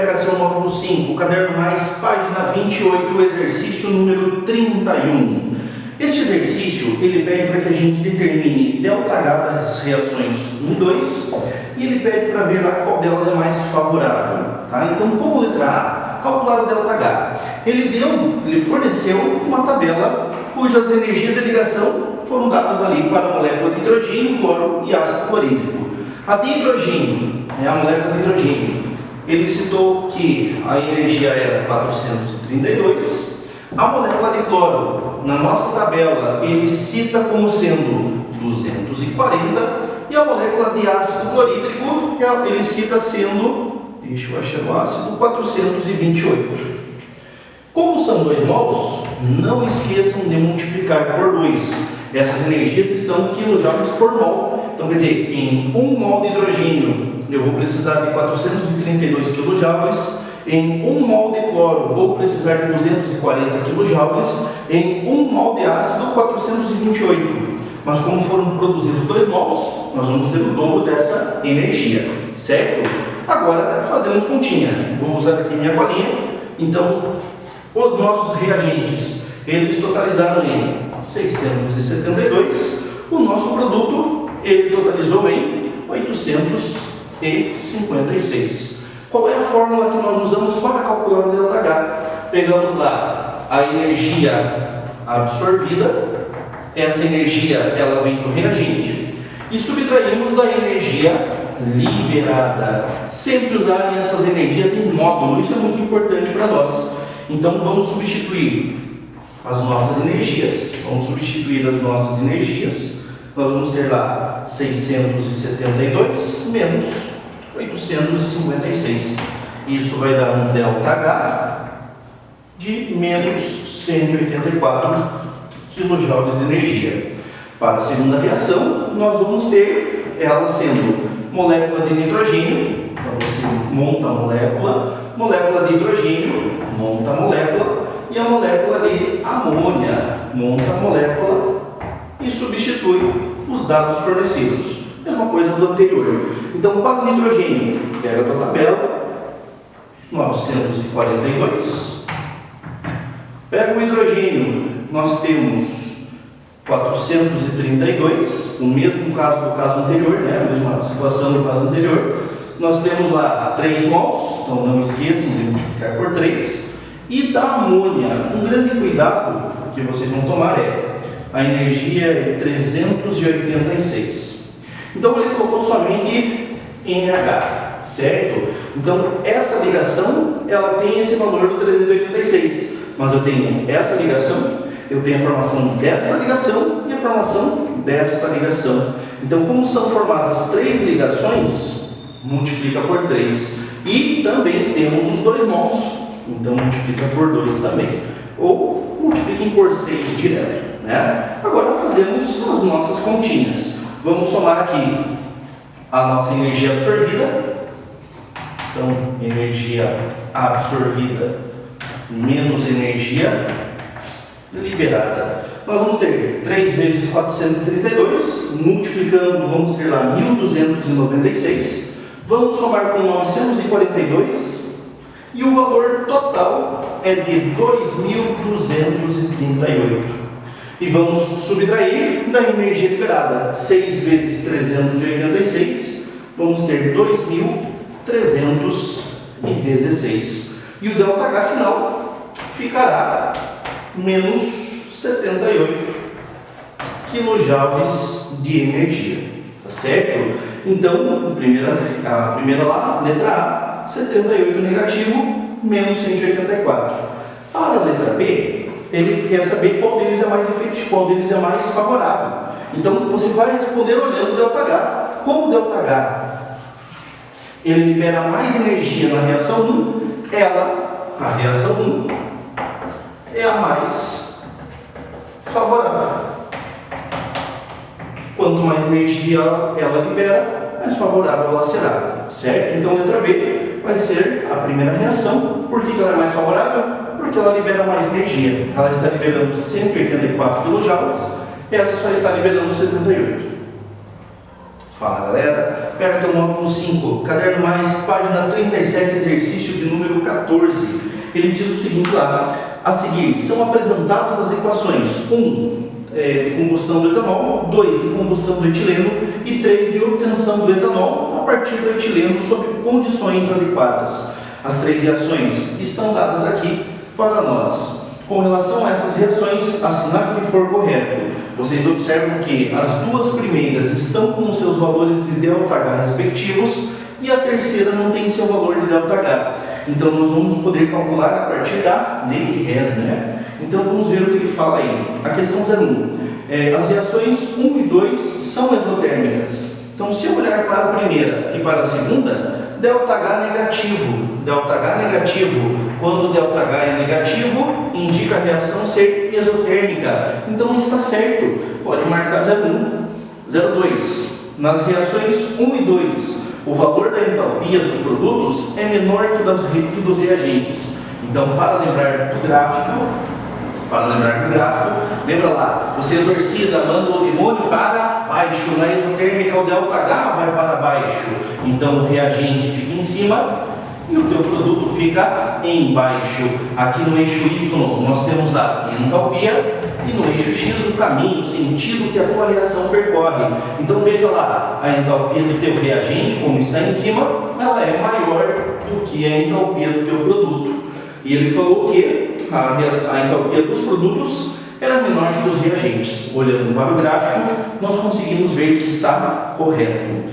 PHC módulo 5, caderno mais, página 28, exercício número 31. Este exercício, ele pede para que a gente determine ΔH das reações 1 e 2 e ele pede para ver lá qual delas é mais favorável. Tá? Então, como letra A, calcular o ΔH. Ele forneceu uma tabela cujas energias de ligação foram dadas ali para a molécula de hidrogênio, cloro e ácido clorídrico. A de hidrogênio, a molécula de hidrogênio, ele citou que a energia era 432. A molécula de cloro, na nossa tabela, ele cita como sendo 240. E a molécula de ácido clorídrico, ele cita sendo, deixa eu achar o ácido, 428. Como são 2 mols, não esqueçam de multiplicar por 2. Essas energias estão quilojoules por mol. Então, quer dizer, em 1 mol de hidrogênio, eu vou precisar de 432 kJ. Em 1 mol de cloro, vou precisar de 240 kJ. Em 1 mol de ácido, 428. Mas como foram produzidos 2 mols, nós vamos ter o dobro dessa energia, certo? Agora, fazemos continha. Vou usar aqui minha colinha. Então, os nossos reagentes, eles totalizaram em 672. O nosso produto, ele totalizou em 856. Qual é a fórmula que nós usamos para calcular o ΔH? Pegamos lá a energia absorvida, essa energia ela vem do reagente, e subtraímos da energia liberada. Sempre usarem essas energias em módulo, isso é muito importante para nós. Então vamos substituir as nossas energias. Nós vamos ter lá 672 menos 856. Isso vai dar um ΔH de menos 184 kJ de energia. Para a segunda reação, nós vamos ter ela sendo molécula de nitrogênio. Então você monta a molécula de hidrogênio, monta a molécula, e a molécula de amônia, monta a molécula e substitui os dados fornecidos. Mesma coisa do anterior. Então, para o nitrogênio, pega a tua tabela, 942. Pega o hidrogênio, nós temos 432, o mesmo caso do caso anterior, né? A mesma situação do caso anterior. Nós temos lá 3 mols, então não esqueçam de multiplicar por 3. E da amônia, um grande cuidado que vocês vão tomar é a energia é 386. Então ele colocou somente NH, certo? Então essa ligação, ela tem esse valor do 386. Mas eu tenho essa ligação, eu tenho a formação desta ligação e a formação desta ligação. Então, como são formadas 3 ligações, multiplica por 3. E também temos os 2 mols, então multiplica por 2 também. Ou multipliquem por 6 direto, né? Agora fazemos as nossas continhas. Vamos somar aqui a nossa energia absorvida. Então, energia absorvida menos energia liberada. Nós vamos ter 3 vezes 432, multiplicando, vamos ter lá 1.296. Vamos somar com 942 e o valor total é de 2.238. E vamos subtrair da energia liberada. 6 vezes 386, vamos ter 2.316. E o ΔH final ficará menos 78 kJ de energia. Tá certo? Então, a primeira lá, letra A, 78 negativo, menos 184. Para a letra B, ele quer saber qual deles é mais efetivo, qual deles é mais favorável. Então, você vai responder olhando o ΔH. Como o ΔH ele libera mais energia na reação 1, a reação 1, é a mais favorável. Quanto mais energia ela libera, mais favorável ela será, certo? Então, letra B vai ser a primeira reação. Por que ela é mais favorável? Porque ela libera mais energia. Ela está liberando 184 kJ, essa só está liberando 78. Fala galera, pega teu módulo 5, caderno mais, página 37, exercício de número 14. Ele diz o seguinte lá: a seguir são apresentadas as equações 1 de combustão do etanol, 2 de combustão do etileno e 3 de obtenção do etanol a partir do etileno sob condições adequadas. As três reações estão dadas aqui para nós. Com relação a essas reações, assinar o que for correto. Vocês observam que as duas primeiras estão com os seus valores de ΔH respectivos e a terceira não tem seu valor de ΔH. Então nós vamos poder calcular a partir da lei de Hess, né? Então vamos ver o que ele fala aí. A questão 01. As reações 1 e 2 são exotérmicas. Então se eu olhar para a primeira e para a segunda, ΔH negativo. ΔH negativo, quando ΔH é negativo, indica a reação ser exotérmica. Então está certo, pode marcar 01. 02. Nas reações 1 e 2, o valor da entalpia dos produtos é menor que dos reagentes. Então, para lembrar do gráfico, lembra lá, você exorciza, manda o demônio para baixo. Na exotérmica, o ΔH vai para baixo. Então, o reagente fica em cima e o teu produto fica embaixo. Aqui no eixo Y, nós temos a entalpia e no eixo X, o caminho, o sentido que a tua reação percorre. Então, veja lá, a entalpia do teu reagente, como está em cima, ela é maior do que a entalpia do teu produto. E ele falou que a entalpia dos produtos era menor que dos reagentes. Olhando para o gráfico, nós conseguimos ver que está correto.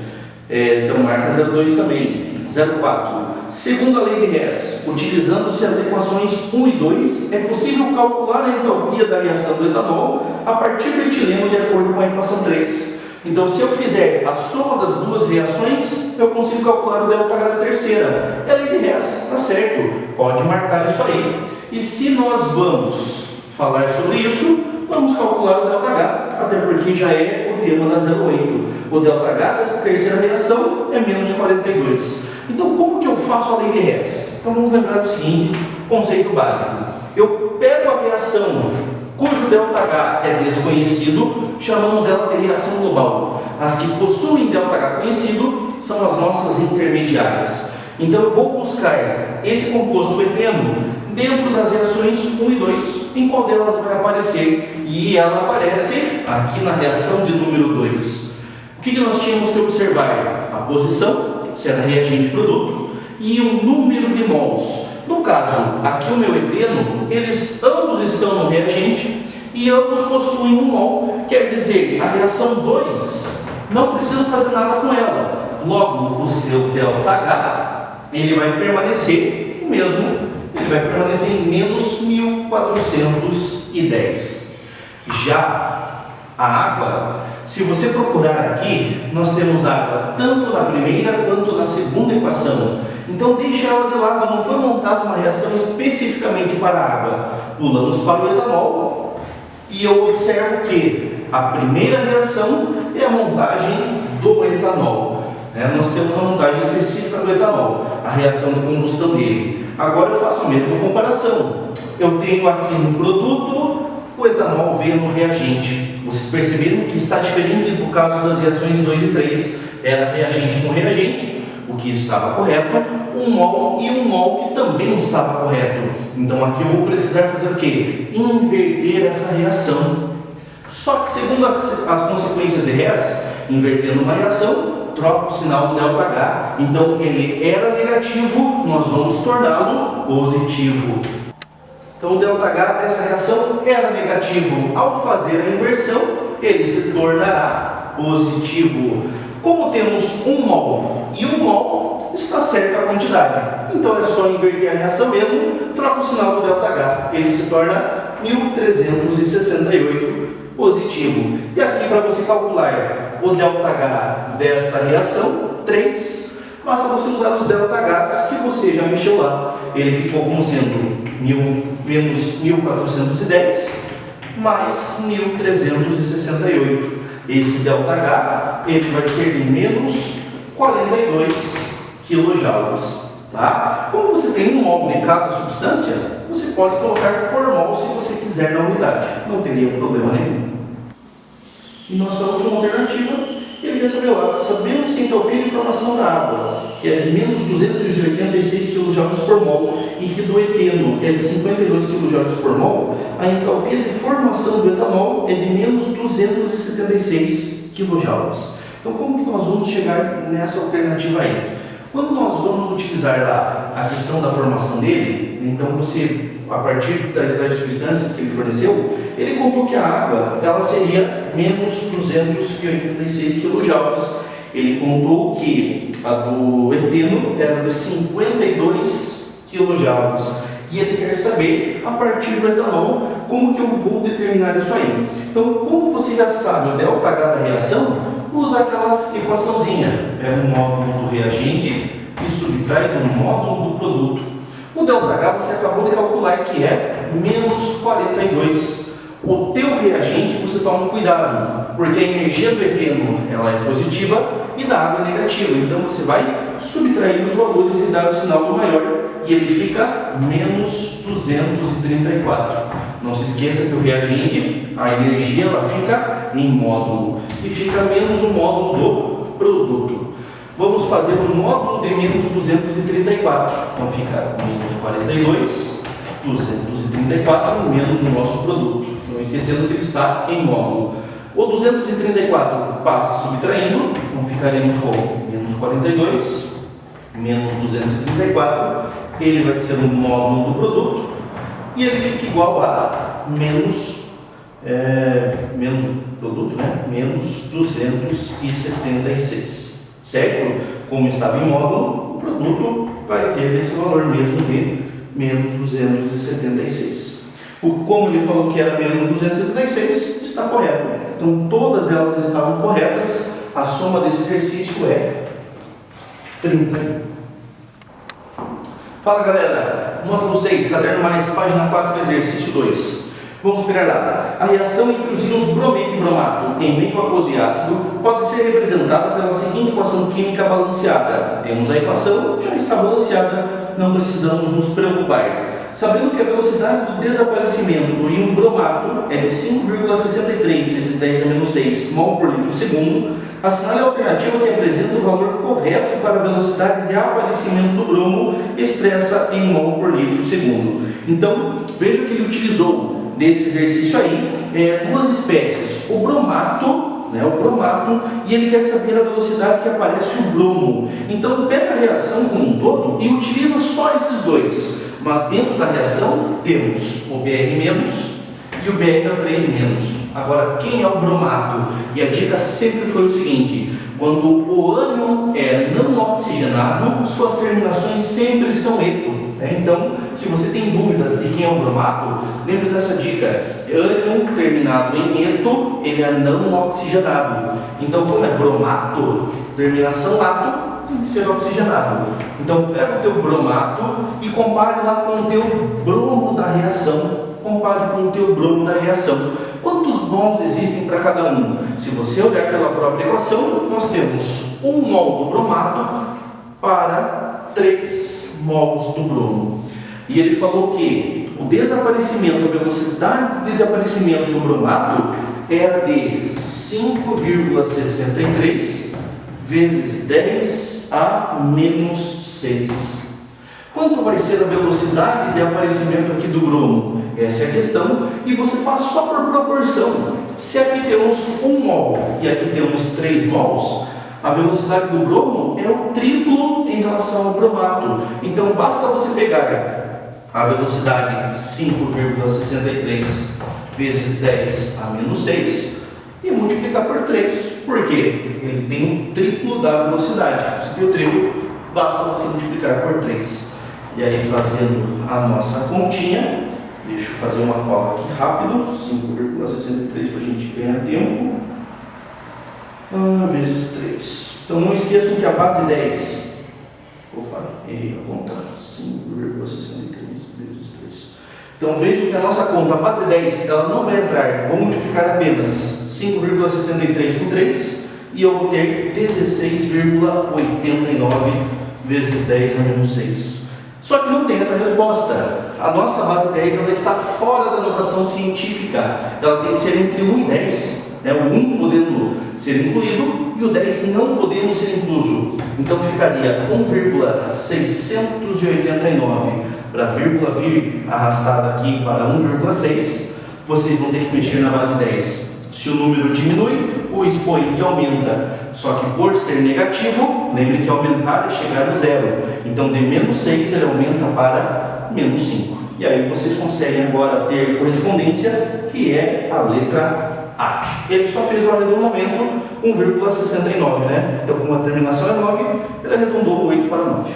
Então, marca 02 também. 04. Segundo a lei de Hess, utilizando-se as equações 1 e 2, é possível calcular a entalpia da reação do etanol a partir do etileno de acordo com a equação 3. Então, se eu fizer a soma das duas reações, eu consigo calcular o ΔH da terceira. É a lei de Hess, está certo, pode marcar isso aí. E se nós vamos falar sobre isso, vamos calcular o ΔH, até porque já é o tema da 08. O ΔH dessa terceira reação é menos 42. Então, como que eu faço a lei de Hess? Então, vamos lembrar do seguinte, conceito básico. Eu pego a reação cujo ΔH é desconhecido, chamamos ela de reação global. As que possuem ΔH conhecido são as nossas intermediárias. Então, eu vou buscar esse composto eteno dentro das reações 1 e 2, em qual delas vai aparecer. E ela aparece aqui na reação de número 2. O que nós tínhamos que observar? A posição, se era reagente e produto, e o número de mols. No caso, aqui o meu eteno, eles ambos estão no reagente e ambos possuem um mol. Quer dizer, a reação 2 não precisa fazer nada com ela. Logo, o seu ΔH, ele vai permanecer o mesmo, ele vai permanecer em menos 1410. Já a água, se você procurar aqui, nós temos água tanto na primeira quanto na segunda equação. Então deixa ela de lado, não foi montada uma reação especificamente para a água. Pulamos para o etanol e eu observo que a primeira reação é a montagem do etanol. Nós temos a montagem específica do etanol, a reação de combustão dele. Agora eu faço a mesma comparação. Eu tenho aqui no produto, o etanol veio no reagente. Vocês perceberam que está diferente do caso das reações 2 e 3. Era reagente com reagente, o que estava correto, um mol e um mol que também estava correto. Então aqui eu vou precisar fazer o quê? Inverter essa reação. Só que segundo as consequências de Hess, invertendo uma reação, troca o sinal do ΔH. Então ele era negativo, nós vamos torná-lo positivo. Então o ΔH dessa reação era negativo. Ao fazer a inversão, ele se tornará positivo. Como temos um mol e um mol, está certa a quantidade. Então é só inverter a reação mesmo, troca o sinal do ΔH. Ele se torna 1368 positivo. E aqui, para você calcular o ΔH desta reação, 3, basta você usar os ΔHs que você já mexeu lá. Ele ficou como sendo menos 1410 mais 1368. Esse ΔH ele vai ser de menos 42 kJ. Tá? Como você tem um mol de cada substância, você pode colocar por mol se você quiser na unidade. Não teria problema nenhum. E nossa última alternativa ele quer saber lá, sabemos que a entalpia de formação da água, que é de menos 286 kJ por mol, e que do eteno é de 52 kJ por mol, a entalpia de formação do etanol é de menos 276 kJ. Então, como que nós vamos chegar nessa alternativa aí? Quando nós vamos utilizar lá a questão da formação dele, então você, a partir das substâncias que ele forneceu, ele contou que a água ela seria menos 286 kJ. Ele contou que a do eteno era de 52 kJ. E ele quer saber, a partir do etanol, como que eu vou determinar isso aí. Então, como você já sabe o ΔH da reação, usa aquela equaçãozinha. Pega o módulo do reagente e subtrai do módulo do produto. O ΔH você acabou de calcular que é menos 42. O teu reagente você toma cuidado, porque a energia do eteno ela é positiva e da água é negativa. Então você vai subtrair os valores e dar o sinal do maior e ele fica menos 234. Não se esqueça que o reagente, a energia ela fica em módulo e fica menos o módulo do produto. Vamos fazer o módulo de menos 234. Então fica menos 42, 234 menos o nosso produto. Não esquecendo que ele está em módulo. O 234 passa subtraindo, então ficaremos com menos 42, menos 234. Ele vai ser um módulo do produto e ele fica igual a menos o produto, né? Menos 276. Certo? Como estava em módulo, o produto vai ter esse valor mesmo de menos 276. Como ele falou que era menos 276, está correto. Então, todas elas estavam corretas. A soma desse exercício é 30. Fala, galera. Módulo 6, caderno mais, página 4, exercício 2. Vamos pegar lá. A reação entre os íons brometo e bromato em meio aquoso e ácido pode ser representada pela seguinte equação química balanceada. Temos a equação, já está balanceada, não precisamos nos preocupar. Sabendo que a velocidade do desaparecimento do íon bromato é de 5,63 vezes 10 a menos 6 mol por litro segundo, assinale a alternativa que apresenta o valor correto para a velocidade de aparecimento do bromo expressa em mol por litro segundo. Então, veja que ele utilizou desse exercício aí, duas espécies, o bromato, e ele quer saber a velocidade que aparece o bromo. Então pega a reação como um todo e utiliza só esses dois, mas dentro da reação temos o Br- e o BR3-. Agora, quem é o bromato? E a dica sempre foi o seguinte: quando o ânion é não oxigenado, suas terminações sempre são eto. Então, se você tem dúvidas de quem é o bromato, lembre dessa dica: ânion terminado em eto, ele é não oxigenado. Então, como é bromato, terminação ato, tem que ser oxigenado. Então, pega o teu bromato e compare lá com o teu bromo da reação. Compare com o teu bromo da reação. Quantos mols existem para cada um? Se você olhar pela própria equação, nós temos 1 mol do bromato para 3 mols do bromo. E ele falou que o desaparecimento, a velocidade de desaparecimento do bromato era de 5,63 vezes 10 a menos 6. Quanto vai ser a velocidade de aparecimento aqui do bromo? Essa é a questão, e você faz só por proporção. Se aqui temos 1 mol e aqui temos 3 mols, a velocidade do bromo é o triplo em relação ao bromato. Então basta você pegar a velocidade 5,63 vezes 10 a menos 6 e multiplicar por 3. Por quê? Ele tem o triplo da velocidade. Se tem o triplo, basta você multiplicar por 3. E aí, fazendo a nossa continha, deixa eu fazer uma cola aqui rápido, 5,63 para a gente ganhar tempo, vezes 3. Então não esqueçam que a base 10, errei a conta, 5,63 vezes 3. Então vejam que a nossa conta, a base 10, ela não vai entrar, vou multiplicar apenas 5,63 por 3 e eu vou ter 16,89 vezes 10 a menos 6. Só que não tem essa resposta. A nossa base 10 ela está fora da notação científica. Ela tem que ser entre 1 e 10. O 1 podendo ser incluído e o 10 não podendo ser incluso. Então ficaria 1,689 para a vírgula vir arrastada aqui para 1,6. Vocês vão ter que mexer na base 10. Se o número diminui, o expoente aumenta. Só que por ser negativo, lembre que aumentar é chegar no zero. Então de menos 6 ele aumenta para menos 5. E aí vocês conseguem agora ter correspondência, que é a letra A. Ele só fez o arredondamento 1,69, né? Então como a terminação é 9, ele arredondou 8 para 9.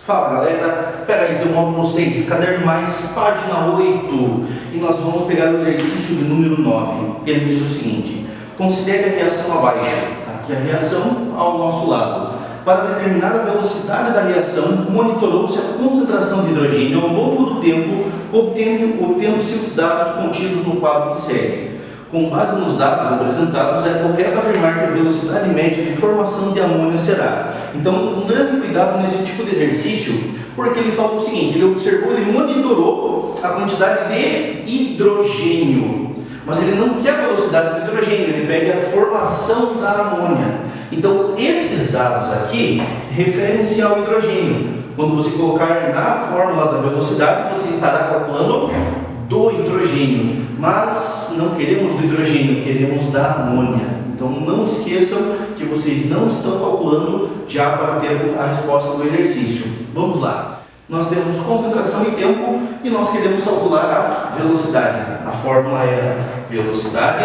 Fala galera, pega aí teu módulo 6, caderno mais, página 8, e nós vamos pegar o exercício de número 9. Ele diz o seguinte: considere a reação abaixo, aqui a reação ao nosso lado. Para determinar a velocidade da reação, monitorou-se a concentração de hidrogênio ao longo do tempo, obtendo-se os dados contidos no quadro que segue. Com base nos dados apresentados, é correto afirmar que a velocidade média de formação de amônia será. Então, um grande cuidado nesse tipo de exercício, porque ele falou o seguinte: ele observou, ele monitorou a quantidade de hidrogênio, mas ele não quer a velocidade do hidrogênio, ele pega a formação da amônia. Então, esses dados aqui referem-se ao hidrogênio. Quando você colocar na fórmula da velocidade, você estará calculando do hidrogênio, mas não queremos do hidrogênio, queremos da amônia. Então não esqueçam que vocês não estão calculando já para ter a resposta do exercício. Vamos lá. Nós temos concentração e tempo e nós queremos calcular a velocidade. A fórmula era velocidade,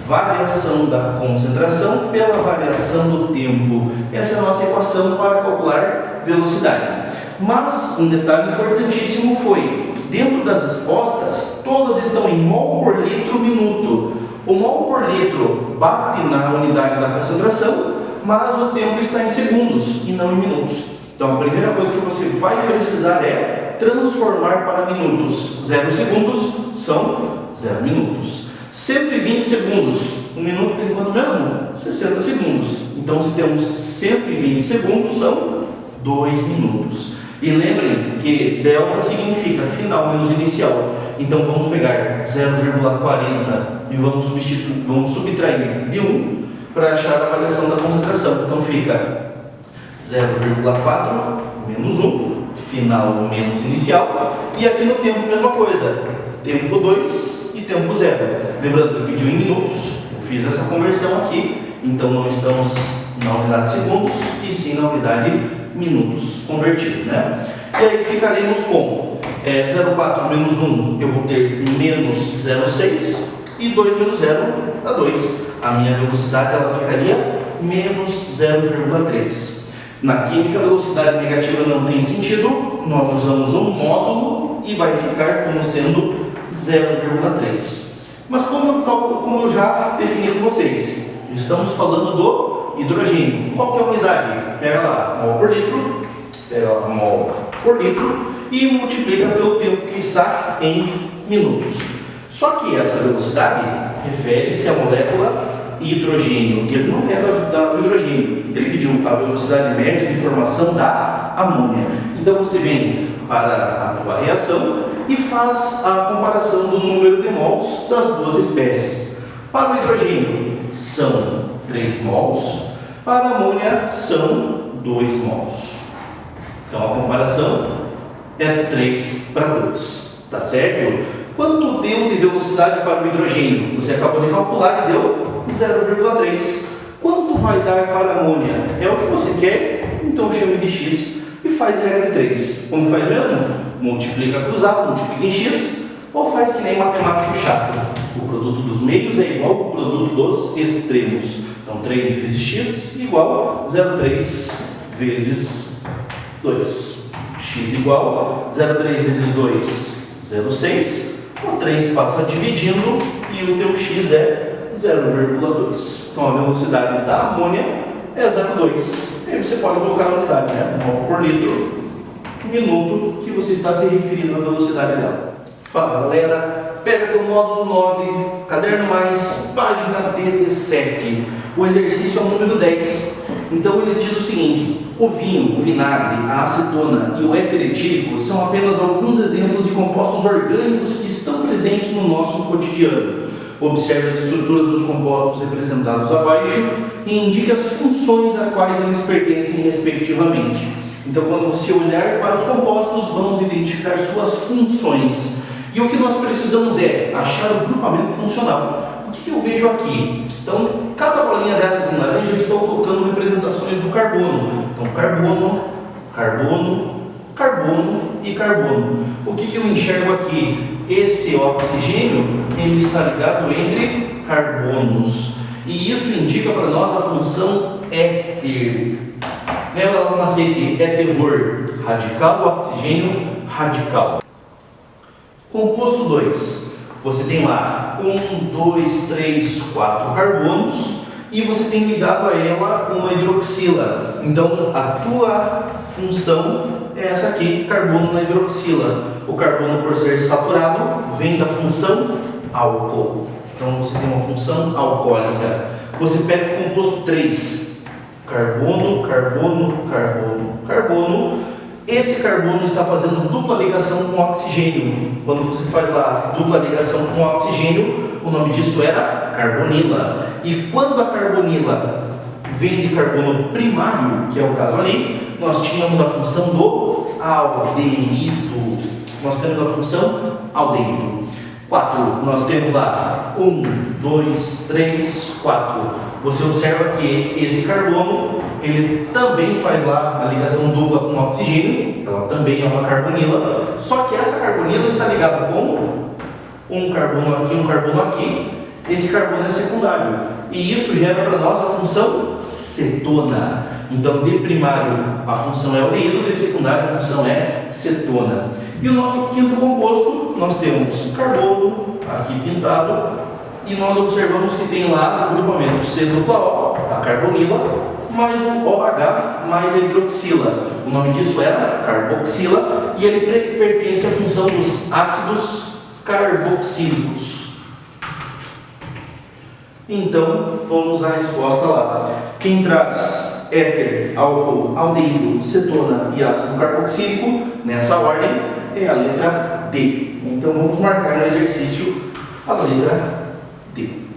variação da concentração pela variação do tempo. Essa é a nossa equação para calcular velocidade. Mas um detalhe importantíssimo foi: dentro das respostas, todas estão em mol por litro minuto. O mol por litro bate na unidade da concentração, mas o tempo está em segundos e não em minutos. Então a primeira coisa que você vai precisar é transformar para minutos. 0 segundos são 0 minutos. 120 segundos. Um minuto tem quanto mesmo? 60 segundos. Então se temos 120 segundos, são 2 minutos. E lembrem que delta significa final menos inicial. Então vamos pegar 0,40 e vamos subtrair de 1 para achar a variação da concentração. Então fica 0,4 menos 1, final menos inicial. E aqui no tempo, mesma coisa. Tempo 2 e tempo 0. Lembrando que ele pediu em minutos, eu fiz essa conversão aqui. Então não estamos na unidade de segundos, e sim na unidade de minutos convertidos, né? E aí ficaremos com 0,4 menos 1, eu vou ter menos 0,6, e 2 menos 0 dá 2. A minha velocidade ela ficaria menos 0,3. Na química, a velocidade negativa não tem sentido, nós usamos um módulo e vai ficar como sendo 0,3. Mas como eu já defini com vocês, estamos falando do hidrogênio. Qual que é a unidade? Pega lá, mol por litro, pega lá, mol por litro e multiplica pelo tempo que está em minutos. Só que essa velocidade refere-se à molécula hidrogênio, que ele não quer do hidrogênio. Ele pediu a velocidade média de formação da amônia. Então você vem para a tua reação e faz a comparação do número de mols das duas espécies. Para o hidrogênio são 3 mols, para a amônia são 2 mols. Então a comparação é 3 para 2. Tá certo? Quanto deu de velocidade para o hidrogênio? Você acabou de calcular e deu 0,3. Quanto vai dar para a amônia? É o que você quer? Então chame de x e faz regra de 3. Como faz mesmo? Multiplica cruzado, multiplica em x, ou faz que nem matemático chato. O produto dos meios é igual ao produto dos extremos. Então 3 vezes x igual a 0,3 vezes 2. X igual a 0,3 vezes 2, 0,6. O 3 passa dividindo e o teu x é 0,2. Então a velocidade da amônia é 0,2. Aí você pode colocar a unidade, né? Mol por litro, minuto, que você está se referindo à velocidade dela. Fala galera, pega teu módulo 9, caderno mais, página 17. O exercício é o número 10. Então ele diz o seguinte: o vinho, o vinagre, a acetona e o éter etílico são apenas alguns exemplos de compostos orgânicos que estão presentes no nosso cotidiano. Observe as estruturas dos compostos representados abaixo e indique as funções a quais eles pertencem respectivamente. Então, quando você olhar para os compostos, vamos identificar suas funções. E o que nós precisamos é achar o grupamento funcional. O que eu vejo aqui? Então, cada bolinha dessas em laranja eu estou colocando representações do carbono. Então, carbono, carbono, carbono e carbono. O que eu enxergo aqui? Esse oxigênio ele está ligado entre carbonos. E isso indica para nós a função éter. Lembra lá no macete? Éter radical, oxigênio radical. Composto 2. Você tem lá 1, 2, 3, 4 carbonos e você tem ligado a ela uma hidroxila. Então a tua função é essa aqui, carbono na hidroxila. O carbono, por ser saturado, vem da função álcool. Então você tem uma função alcoólica. Você pega o composto 3, carbono, carbono, carbono, carbono. Esse carbono está fazendo dupla ligação com oxigênio. Quando você faz lá dupla ligação com oxigênio, o nome disso era carbonila. E quando a carbonila vem de carbono primário, que é o caso ali, nós tínhamos a função do aldeído. Nós temos a função aldeído. 4, nós temos lá 1, 2, 3, 4. Você observa que esse carbono, ele também faz lá a ligação dupla com o oxigênio, ela também é uma carbonila, só que essa carbonila está ligada com um carbono aqui, esse carbono é secundário, e isso gera para nós a função cetona. Então, de primário a função é aldeído, de secundário a função é cetona. E o nosso quinto composto, nós temos carbono, aqui pintado, e nós observamos que tem lá o grupamento C-O, a carbonila, mais o OH, mais a hidroxila. O nome disso era carboxila, e ele pertence à função dos ácidos carboxílicos. Então, vamos à resposta lá. Quem traz éter, álcool, aldeído, cetona e ácido carboxílico, nessa ordem, é a letra D. Então, vamos marcar no exercício a letra D.